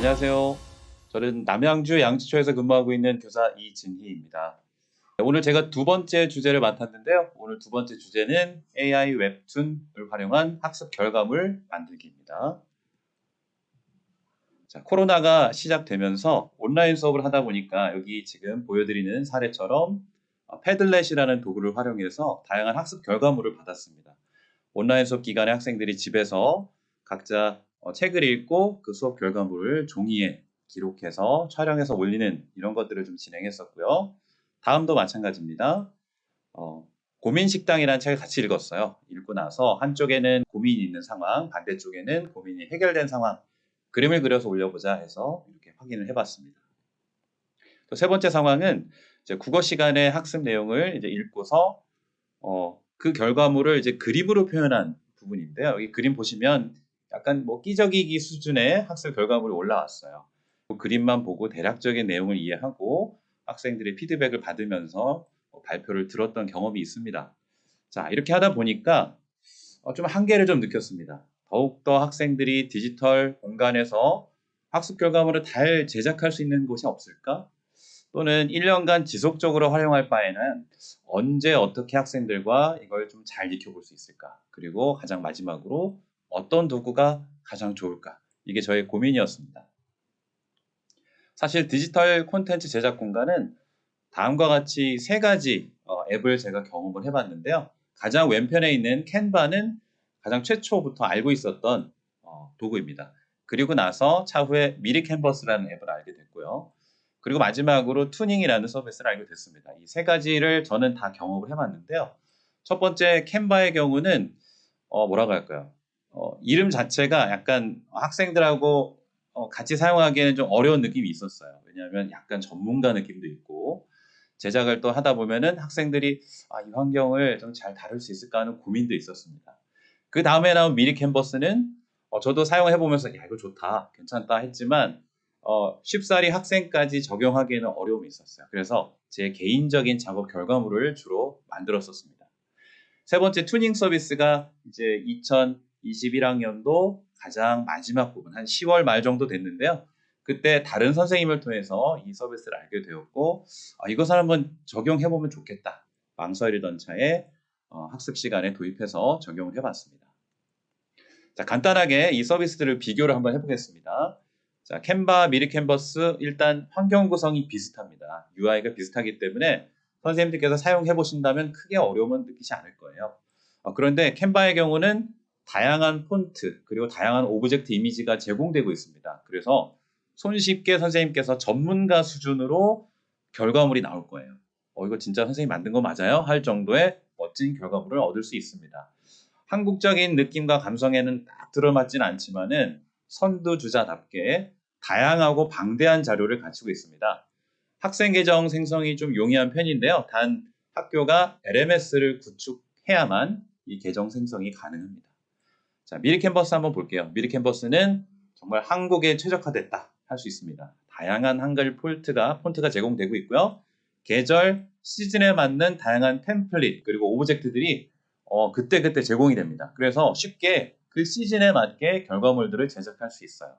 안녕하세요. 저는 남양주 양지초에서 근무하고 있는 교사 이진희입니다. 오늘 제가 두 번째 주제를 맡았는데요. 오늘 두 번째 주제는 AI 웹툰을 활용한 학습 결과물 만들기입니다. 자, 코로나가 시작되면서 온라인 수업을 하다 보니까 여기 지금 보여드리는 사례처럼 패들렛이라는 도구를 활용해서 다양한 학습 결과물을 받았습니다. 온라인 수업 기간에 학생들이 집에서 각자 책을 읽고 그 수업 결과물을 종이에 기록해서 촬영해서 올리는 이런 것들을 좀 진행했었고요. 다음도 마찬가지입니다. 고민식당이라는 책을 같이 읽었어요. 읽고 나서 한쪽에는 고민이 있는 상황, 반대쪽에는 고민이 해결된 상황, 그림을 그려서 올려보자 해서 이렇게 확인을 해봤습니다. 또 세 번째 상황은 이제 국어 시간에 학습 내용을 이제 읽고서 그 결과물을 이제 그림으로 표현한 부분인데요. 여기 그림 보시면 약간 뭐 끼적이기 수준의 학습 결과물이 올라왔어요. 그 그림만 보고 대략적인 내용을 이해하고 학생들의 피드백을 받으면서 발표를 들었던 경험이 있습니다. 자, 이렇게 하다 보니까 좀 한계를 좀 느꼈습니다. 더욱더 학생들이 디지털 공간에서 학습 결과물을 잘 제작할 수 있는 곳이 없을까? 또는 1년간 지속적으로 활용할 바에는 언제 어떻게 학생들과 이걸 좀 잘 익혀볼 수 있을까? 그리고 가장 마지막으로 어떤 도구가 가장 좋을까? 이게 저의 고민이었습니다. 사실 디지털 콘텐츠 제작 공간은 다음과 같이 세 가지 앱을 제가 경험을 해봤는데요. 가장 왼편에 있는 캔바는 가장 최초부터 알고 있었던 도구입니다. 그리고 나서 차후에 미리 캔버스라는 앱을 알게 됐고요. 그리고 마지막으로 투닝이라는 서비스를 알게 됐습니다. 이 세 가지를 저는 다 경험을 해봤는데요. 첫 번째 캔바의 경우는 뭐라고 할까요? 이름 자체가 약간 학생들하고 같이 사용하기에는 좀 어려운 느낌이 있었어요. 왜냐하면 약간 전문가 느낌도 있고 제작을 또 하다 보면은 학생들이 이 환경을 좀 잘 다룰 수 있을까 하는 고민도 있었습니다. 그 다음에 나온 미리 캔버스는 저도 사용해 보면서 야 이거 좋다, 괜찮다 했지만 쉽사리 학생까지 적용하기에는 어려움이 있었어요. 그래서 제 개인적인 작업 결과물을 주로 만들었었습니다. 세 번째 투닝 서비스가 이제 2021학년도 가장 마지막 부분, 한 10월 말 정도 됐는데요. 그때 다른 선생님을 통해서 이 서비스를 알게 되었고, 이것을 한번 적용해보면 좋겠다. 망설이던 차에 학습 시간에 도입해서 적용을 해봤습니다. 자, 간단하게 이 서비스들을 비교를 한번 해보겠습니다. 자, 캔바, 미리 캔버스, 일단 환경 구성이 비슷합니다. UI가 비슷하기 때문에 선생님들께서 사용해 보신다면 크게 어려움은 느끼지 않을 거예요. 그런데 캔바의 경우는 다양한 폰트 그리고 다양한 오브젝트 이미지가 제공되고 있습니다. 그래서 손쉽게 선생님께서 전문가 수준으로 결과물이 나올 거예요. 이거 진짜 선생님 만든 거 맞아요? 할 정도의 멋진 결과물을 얻을 수 있습니다. 한국적인 느낌과 감성에는 딱 들어맞지는 않지만은 선두주자답게 다양하고 방대한 자료를 갖추고 있습니다. 학생 계정 생성이 좀 용이한 편인데요. 단 학교가 LMS를 구축해야만 이 계정 생성이 가능합니다. 자, 미리 캔버스 한번 볼게요. 미리 캔버스는 정말 한국에 최적화됐다 할 수 있습니다. 다양한 한글 폰트가 제공되고 있고요. 계절, 시즌에 맞는 다양한 템플릿 그리고 오브젝트들이 그때그때 제공이 됩니다. 그래서 쉽게 그 시즌에 맞게 결과물들을 제작할 수 있어요.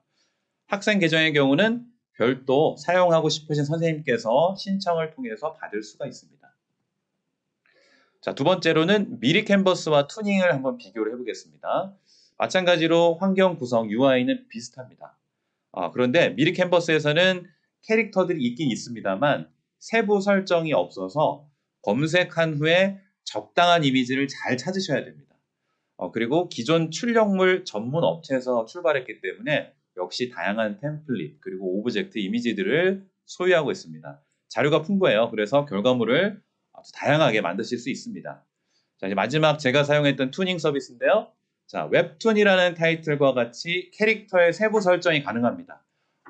학생 계정의 경우는 별도 사용하고 싶으신 선생님께서 신청을 통해서 받을 수가 있습니다. 자, 두 번째로는 미리 캔버스와 투닝을 한번 비교를 해보겠습니다. 마찬가지로 환경 구성 UI는 비슷합니다. 그런데 미리 캔버스에서는 캐릭터들이 있긴 있습니다만 세부 설정이 없어서 검색한 후에 적당한 이미지를 잘 찾으셔야 됩니다. 그리고 기존 출력물 전문 업체에서 출발했기 때문에 역시 다양한 템플릿 그리고 오브젝트 이미지들을 소유하고 있습니다. 자료가 풍부해요. 그래서 결과물을 아주 다양하게 만드실 수 있습니다. 자, 이제 마지막 제가 사용했던 투닝 서비스인데요. 자, 웹툰이라는 타이틀과 같이 캐릭터의 세부 설정이 가능합니다.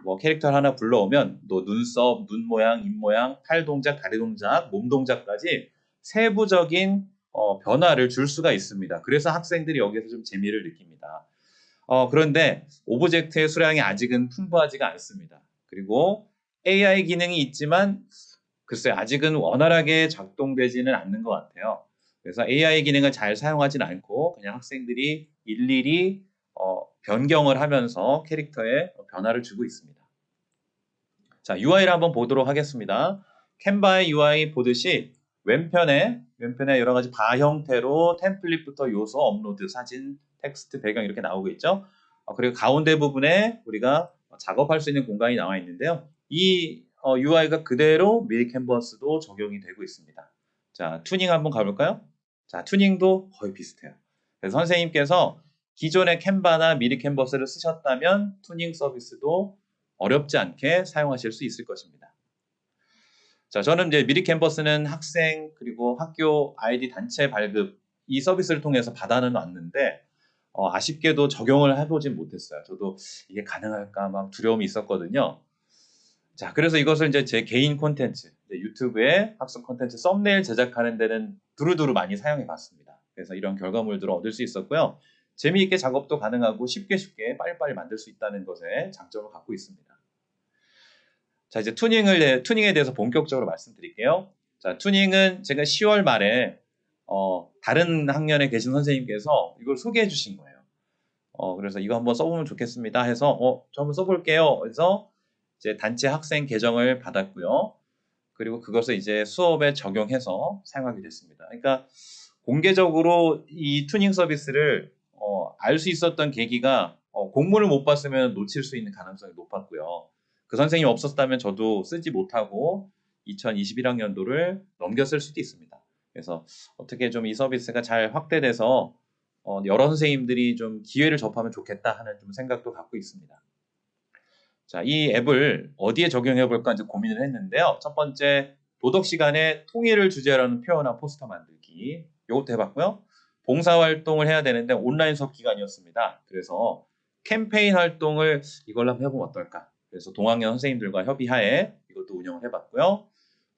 뭐 캐릭터를 하나 불러오면 또 눈썹, 눈 모양, 입 모양, 팔 동작, 다리 동작, 몸 동작까지 세부적인 변화를 줄 수가 있습니다. 그래서 학생들이 여기서 좀 재미를 느낍니다. 그런데 오브젝트의 수량이 아직은 풍부하지가 않습니다. 그리고 AI 기능이 있지만 글쎄요, 아직은 원활하게 작동되지는 않는 것 같아요. 그래서 AI 기능을 잘 사용하진 않고 그냥 학생들이 일일이 변경을 하면서 캐릭터에 변화를 주고 있습니다. 자, UI를 한번 보도록 하겠습니다. 캔바의 UI 보듯이 왼편에 여러 가지 바 형태로 템플릿부터 요소, 업로드, 사진, 텍스트, 배경 이렇게 나오고 있죠. 그리고 가운데 부분에 우리가 작업할 수 있는 공간이 나와 있는데요. 이 UI가 그대로 미리 캔버스도 적용이 되고 있습니다. 자, 투닝 한번 가볼까요? 자, 투닝도 거의 비슷해요. 그래서 선생님께서 기존의 캔바나 미리 캔버스를 쓰셨다면 투닝 서비스도 어렵지 않게 사용하실 수 있을 것입니다. 자, 저는 이제 미리 캔버스는 학생 그리고 학교 아이디 단체 발급 이 서비스를 통해서 받아는 왔는데 아쉽게도 적용을 해보진 못했어요. 저도 이게 가능할까 막 두려움이 있었거든요. 자, 그래서 이것을 이제 제 개인 콘텐츠, 유튜브에 학습 콘텐츠 썸네일 제작하는 데는 두루두루 많이 사용해 봤습니다. 그래서 이런 결과물들을 얻을 수 있었고요. 재미있게 작업도 가능하고 쉽게 빨리빨리 만들 수 있다는 것에 장점을 갖고 있습니다. 자, 이제 투닝에 대해서 본격적으로 말씀드릴게요. 자, 투닝은 제가 10월 말에 다른 학년에 계신 선생님께서 이걸 소개해 주신 거예요. 그래서 이거 한번 써보면 좋겠습니다 해서 저 한번 써볼게요. 그래서 이제 단체 학생 계정을 받았고요. 그리고 그것을 이제 수업에 적용해서 사용하게 됐습니다. 그러니까 공개적으로 이 투닝 서비스를 알 수 있었던 계기가 공문을 못 봤으면 놓칠 수 있는 가능성이 높았고요. 그 선생님이 없었다면 저도 쓰지 못하고 2021학년도를 넘겼을 수도 있습니다. 그래서 어떻게 좀 이 서비스가 잘 확대돼서 여러 선생님들이 좀 기회를 접하면 좋겠다 하는 좀 생각도 갖고 있습니다. 자, 이 앱을 어디에 적용해 볼까 이제 고민을 했는데요. 첫 번째, 도덕 시간에 통일을 주제라는 표현한 포스터 만들기. 이것도 해봤고요. 봉사활동을 해야 되는데 온라인 수업 기간이었습니다. 그래서 캠페인 활동을 이걸로 한번 해보면 어떨까. 그래서 동학년 선생님들과 협의하에 이것도 운영을 해봤고요.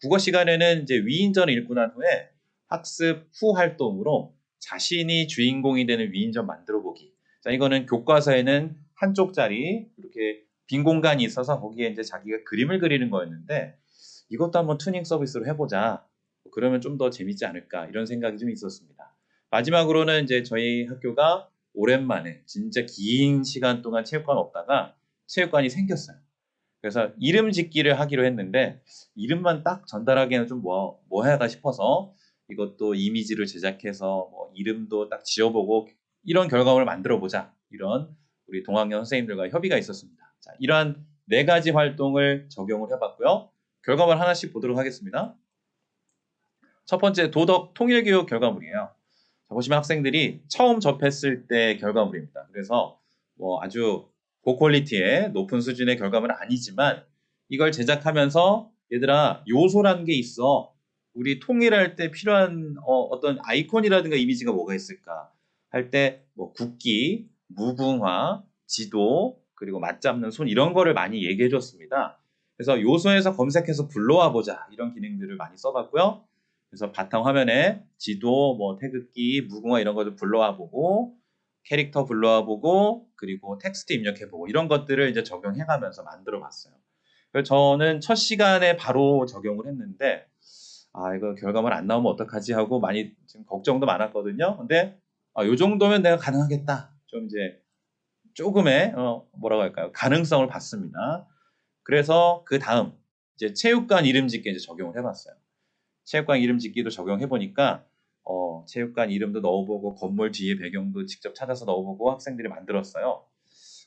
국어 시간에는 이제 위인전을 읽고 난 후에 학습 후 활동으로 자신이 주인공이 되는 위인전 만들어 보기. 자, 이거는 교과서에는 한쪽짜리 이렇게 빈 공간이 있어서 거기에 이제 자기가 그림을 그리는 거였는데 이것도 한번 투닝 서비스로 해보자. 그러면 좀 더 재밌지 않을까 이런 생각이 좀 있었습니다. 마지막으로는 이제 저희 학교가 오랜만에 진짜 긴 시간 동안 체육관 없다가 체육관이 생겼어요. 그래서 이름 짓기를 하기로 했는데 이름만 딱 전달하기에는 좀 뭐하다 싶어서 이것도 이미지를 제작해서 뭐 이름도 딱 지어보고 이런 결과물을 만들어 보자. 이런 우리 동학년 선생님들과 협의가 있었습니다. 자, 이러한 4가지 활동을 적용을 해봤고요. 결과물 하나씩 보도록 하겠습니다. 첫 번째, 도덕 통일교육 결과물이에요. 자, 보시면 학생들이 처음 접했을 때 결과물입니다. 그래서 뭐 아주 고퀄리티의 높은 수준의 결과물은 아니지만 이걸 제작하면서 얘들아 요소라는 게 있어. 우리 통일할 때 필요한 어떤 아이콘이라든가 이미지가 뭐가 있을까 할 때 뭐 국기, 무궁화, 지도 그리고 맞잡는 손 이런 거를 많이 얘기해 줬습니다. 그래서 요소에서 검색해서 불러와 보자 이런 기능들을 많이 써봤고요. 그래서 바탕 화면에 지도, 뭐 태극기, 무궁화 이런 것들 불러와 보고 캐릭터 불러와 보고 그리고 텍스트 입력해 보고 이런 것들을 이제 적용해 가면서 만들어 봤어요. 그래서 저는 첫 시간에 바로 적용을 했는데 이거 결과물 안 나오면 어떡하지 하고 많이 지금 걱정도 많았거든요. 근데 요 정도면 내가 가능하겠다. 좀 이제 조금의 뭐라고 할까요? 가능성을 봤습니다. 그래서 그 다음 이제 체육관 이름 짓기 이제 적용을 해봤어요. 체육관 이름 짓기도 적용해 보니까 체육관 이름도 넣어보고 건물 뒤에 배경도 직접 찾아서 넣어보고 학생들이 만들었어요.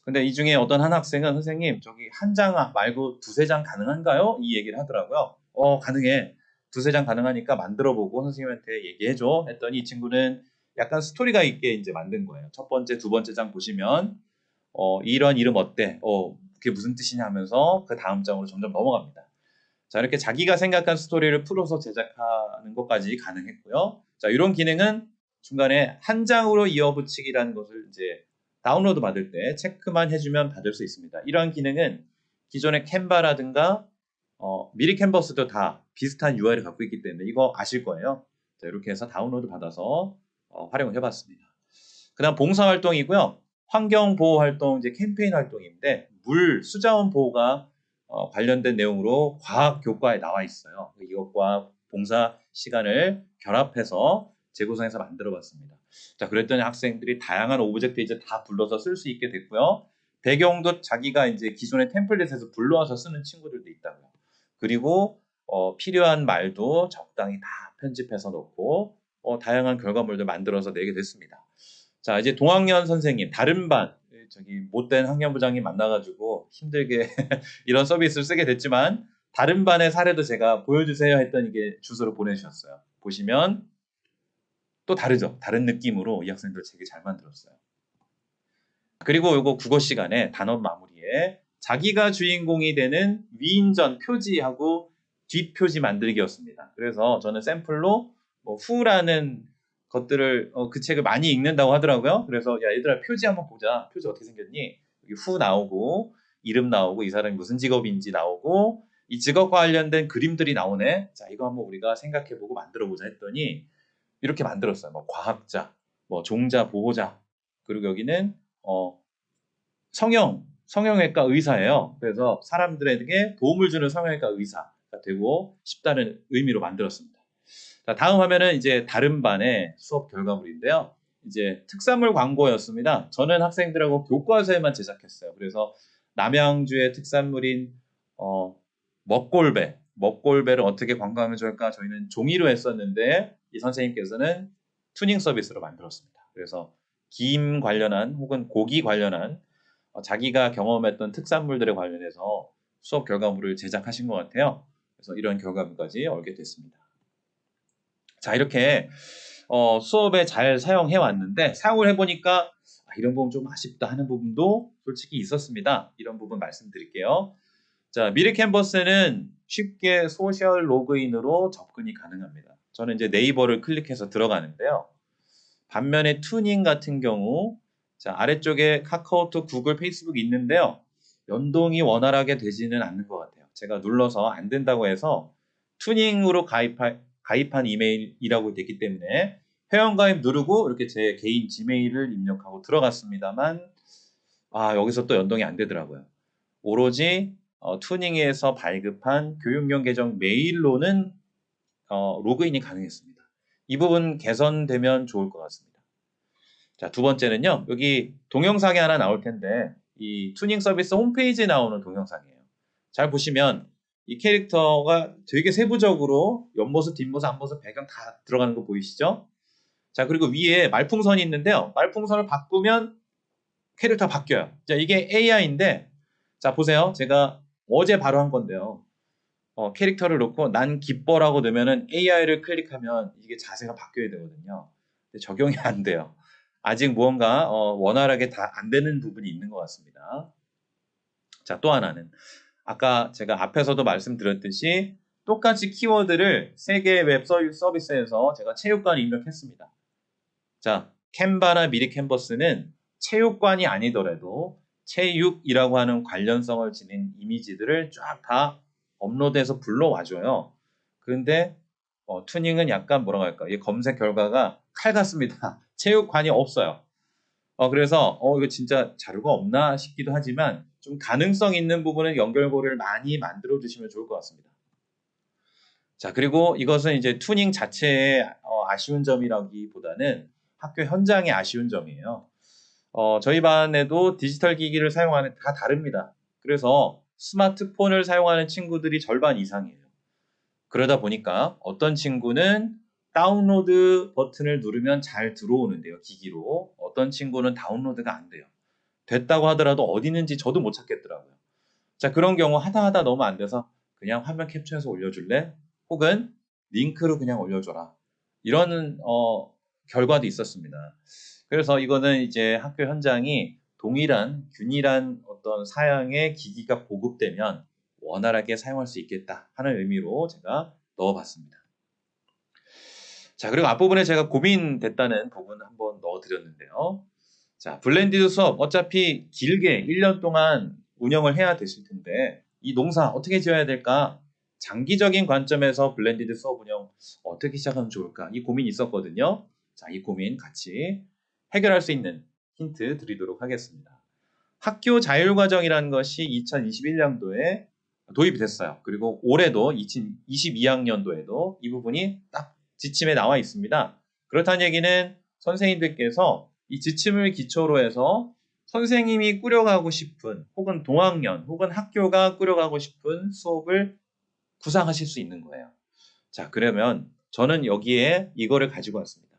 근데 이 중에 어떤 한 학생은 선생님 저기 한 장 말고 두세 장 가능한가요? 이 얘기를 하더라고요. 가능해. 두세 장 가능하니까 만들어보고 선생님한테 얘기해줘 했더니 이 친구는 약간 스토리가 있게 이제 만든 거예요. 첫 번째, 두 번째 장 보시면 이런 이름 어때? 그게 무슨 뜻이냐 하면서 그 다음 장으로 점점 넘어갑니다. 자, 이렇게 자기가 생각한 스토리를 풀어서 제작하는 것까지 가능했고요. 자, 이런 기능은 중간에 한 장으로 이어붙이기라는 것을 이제 다운로드 받을 때 체크만 해주면 받을 수 있습니다. 이러한 기능은 기존의 캔바라든가 미리 캔버스도 다 비슷한 UI를 갖고 있기 때문에 이거 아실 거예요. 자, 이렇게 해서 다운로드 받아서 활용을 해봤습니다. 그 다음 봉사활동이고요. 환경보호활동, 이제 캠페인 활동인데 수자원 보호가 관련된 내용으로 과학 교과에 나와 있어요. 이것과 봉사 시간을 결합해서 재구성해서 만들어 봤습니다. 자, 그랬더니 학생들이 다양한 오브젝트 이제 다 불러서 쓸 수 있게 됐고요. 배경도 자기가 이제 기존의 템플릿에서 불러와서 쓰는 친구들도 있다고요. 그리고 필요한 말도 적당히 다 편집해서 넣고 다양한 결과물들 만들어서 내게 됐습니다. 자, 이제 동학년 선생님, 다른 반, 저기 못된 학년부장님 만나가지고 힘들게 이런 서비스를 쓰게 됐지만 다른 반의 사례도 제가 보여주세요 했더니 이게 주소를 보내주셨어요. 보시면 또 다르죠. 다른 느낌으로 이 학생들 되게 잘 만들었어요. 그리고 요거 국어 시간에 단원 마무리에 자기가 주인공이 되는 위인전 표지하고 뒷표지 만들기였습니다. 그래서 저는 샘플로 뭐 후라는 것들을 그 책을 많이 읽는다고 하더라고요. 그래서 야 얘들아 표지 한번 보자. 표지 어떻게 생겼니? 여기 후 나오고 이름 나오고 이 사람이 무슨 직업인지 나오고 이 직업과 관련된 그림들이 나오네. 자 이거 한번 우리가 생각해보고 만들어보자 했더니 이렇게 만들었어요. 뭐 과학자, 뭐 종자, 보호자, 그리고 여기는 성형외과 의사예요. 그래서 사람들에게 도움을 주는 성형외과 의사가 되고 싶다는 의미로 만들었습니다. 자, 다음 화면은 이제 다른 반의 수업 결과물인데요. 이제 특산물 광고였습니다. 저는 학생들하고 교과서에만 제작했어요. 그래서 남양주의 특산물인 먹골배를 어떻게 광고하면 좋을까? 저희는 종이로 했었는데 이 선생님께서는 투닝 서비스로 만들었습니다. 그래서 김 관련한 혹은 고기 관련한 자기가 경험했던 특산물들에 관련해서 수업 결과물을 제작하신 것 같아요. 그래서 이런 결과물까지 얻게 됐습니다. 자, 이렇게 수업에 잘 사용해 왔는데 사용을 해보니까 이런 부분 좀 아쉽다 하는 부분도 솔직히 있었습니다. 이런 부분 말씀드릴게요. 자, 미리 캔버스는 쉽게 소셜 로그인으로 접근이 가능합니다. 저는 이제 네이버를 클릭해서 들어가는데요. 반면에 투닝 같은 경우 자, 아래쪽에 카카오톡, 구글, 페이스북이 있는데요. 연동이 원활하게 되지는 않는 것 같아요. 제가 눌러서 안 된다고 해서 투닝으로 가입한 이메일이라고 되기 때문에 회원가입 누르고 이렇게 제 개인 지메일을 입력하고 들어갔습니다만 여기서 또 연동이 안 되더라고요. 오로지 투닝에서 발급한 교육용 계정 메일로는 로그인이 가능했습니다. 이 부분 개선되면 좋을 것 같습니다. 자, 두 번째는요. 여기 동영상이 하나 나올 텐데 이 투닝 서비스 홈페이지에 나오는 동영상이에요. 잘 보시면 이 캐릭터가 되게 세부적으로 옆모습, 뒷모습, 앞모습, 배경 다 들어가는 거 보이시죠? 자, 그리고 위에 말풍선이 있는데요. 말풍선을 바꾸면 캐릭터가 바뀌어요. 자, 이게 AI인데 자, 보세요. 제가 어제 바로 한 건데요. 캐릭터를 놓고 난 기뻐라고 넣으면은 AI를 클릭하면 이게 자세가 바뀌어야 되거든요. 근데 적용이 안 돼요. 아직 무언가 원활하게 다 안 되는 부분이 있는 것 같습니다. 자, 또 하나는 아까 제가 앞에서도 말씀드렸듯이 똑같이 키워드를 3개의 웹 서비스에서 제가 체육관 입력했습니다. 자, 캔바나 미리 캔버스는 체육관이 아니더라도 체육이라고 하는 관련성을 지닌 이미지들을 쫙 다 업로드해서 불러와줘요. 그런데 투닝은 약간 뭐라고 할까? 이 검색 결과가 칼 같습니다. 체육관이 없어요. 그래서 이거 진짜 자료가 없나 싶기도 하지만 좀 가능성 있는 부분은 연결고리를 많이 만들어 주시면 좋을 것 같습니다. 자, 그리고 이것은 이제 투닝 자체의 아쉬운 점이라기보다는 학교 현장의 아쉬운 점이에요. 저희 반에도 디지털 기기를 사용하는 다 다릅니다. 그래서 스마트폰을 사용하는 친구들이 절반 이상이에요. 그러다 보니까 어떤 친구는 다운로드 버튼을 누르면 잘 들어오는데요, 기기로. 어떤 친구는 다운로드가 안 돼요. 됐다고 하더라도 어디 있는지 저도 못 찾겠더라고요. 자, 그런 경우 하다 너무 안 돼서 그냥 화면 캡처해서 올려줄래? 혹은 링크로 그냥 올려줘라. 이런 결과도 있었습니다. 그래서 이거는 이제 학교 현장이 균일한 어떤 사양의 기기가 보급되면 원활하게 사용할 수 있겠다 하는 의미로 제가 넣어봤습니다. 자, 그리고 앞부분에 제가 고민됐다는 부분 한번 넣어드렸는데요. 자, 블렌디드 수업 어차피 길게 1년 동안 운영을 해야 되실 텐데 이 농사 어떻게 지어야 될까? 장기적인 관점에서 블렌디드 수업 운영 어떻게 시작하면 좋을까? 이 고민이 있었거든요. 자, 이 고민 같이 해결할 수 있는 힌트 드리도록 하겠습니다. 학교 자율과정이라는 것이 2021년도에 도입이 됐어요. 그리고 올해도 2022학년도에도 이 부분이 딱 지침에 나와 있습니다. 그렇다는 얘기는 선생님들께서 이 지침을 기초로 해서 선생님이 꾸려가고 싶은 혹은 동학년 혹은 학교가 꾸려가고 싶은 수업을 구상하실 수 있는 거예요. 자, 그러면 저는 여기에 이거를 가지고 왔습니다.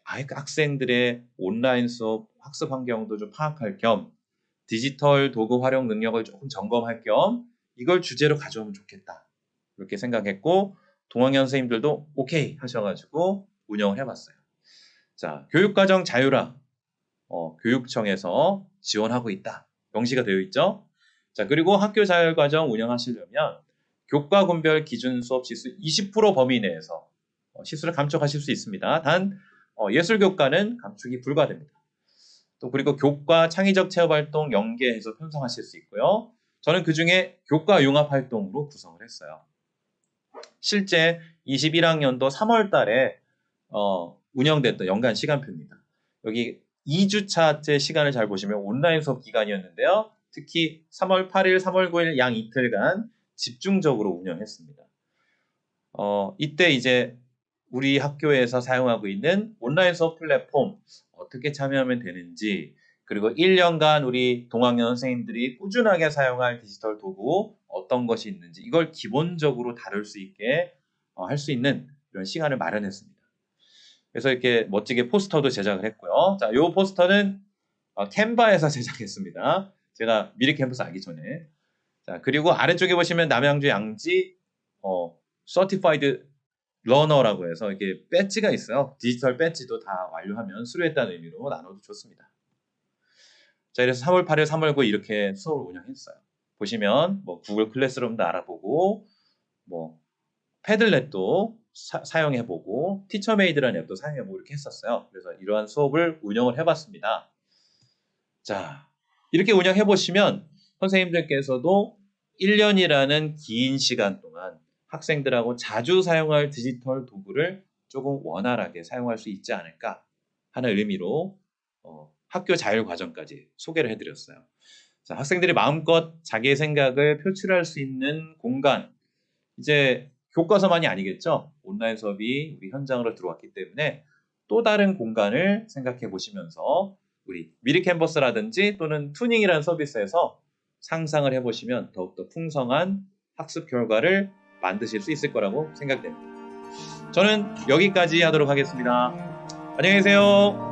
학생들의 온라인 수업 학습 환경도 좀 파악할 겸 디지털 도구 활용 능력을 조금 점검할 겸 이걸 주제로 가져오면 좋겠다. 이렇게 생각했고 동학년 선생님들도 오케이 하셔가지고 운영을 해봤어요. 자, 교육과정 자율화 교육청에서 지원하고 있다. 명시가 되어 있죠. 자, 그리고 학교 자율과정 운영하시려면 교과 군별 기준 수업 시수 20% 범위 내에서 시수를 감축하실 수 있습니다. 단 예술교과는 감축이 불가됩니다. 또 그리고 교과 창의적 체험활동 연계해서 편성하실 수 있고요. 저는 그중에 교과 융합활동으로 구성을 했어요. 실제 21학년도 3월 달에 운영됐던 연간 시간표입니다. 여기 2주차째 시간을 잘 보시면 온라인 수업 기간이었는데요. 특히 3월 8일, 3월 9일 양 이틀간 집중적으로 운영했습니다. 이때 이제 우리 학교에서 사용하고 있는 온라인 수업 플랫폼 어떻게 참여하면 되는지 그리고 1년간 우리 동학년 선생님들이 꾸준하게 사용할 디지털 도구 어떤 것이 있는지 이걸 기본적으로 다룰 수 있게 할 수 있는 이런 시간을 마련했습니다. 그래서 이렇게 멋지게 포스터도 제작을 했고요. 자, 요 포스터는 캔바에서 제작했습니다. 제가 미리 캠퍼스 알기 전에. 자, 그리고 아래쪽에 보시면 남양주 양지 서티파이드 러너라고 해서 이게 배지가 있어요. 디지털 배지도 다 완료하면 수료했다는 의미로 나눠도 좋습니다. 자, 그래서 3월 8일, 3월 9일 이렇게 수업을 운영했어요. 보시면 뭐 구글 클래스룸도 알아보고 뭐 패들렛도 사용해보고 티처메이드라는 앱도 사용해보고 이렇게 했었어요. 그래서 이러한 수업을 운영을 해봤습니다. 자, 이렇게 운영해보시면 선생님들께서도 1년이라는 긴 시간 동안 학생들하고 자주 사용할 디지털 도구를 조금 원활하게 사용할 수 있지 않을까 하는 의미로 학교 자율 과정까지 소개를 해드렸어요. 자, 학생들이 마음껏 자기의 생각을 표출할 수 있는 공간, 이제 교과서만이 아니겠죠. 온라인 수업이 우리 현장으로 들어왔기 때문에 또 다른 공간을 생각해 보시면서 우리 미리 캔버스라든지 또는 투닝이라는 서비스에서 상상을 해보시면 더욱더 풍성한 학습 결과를 만드실 수 있을 거라고 생각됩니다. 저는 여기까지 하도록 하겠습니다. 안녕히 계세요.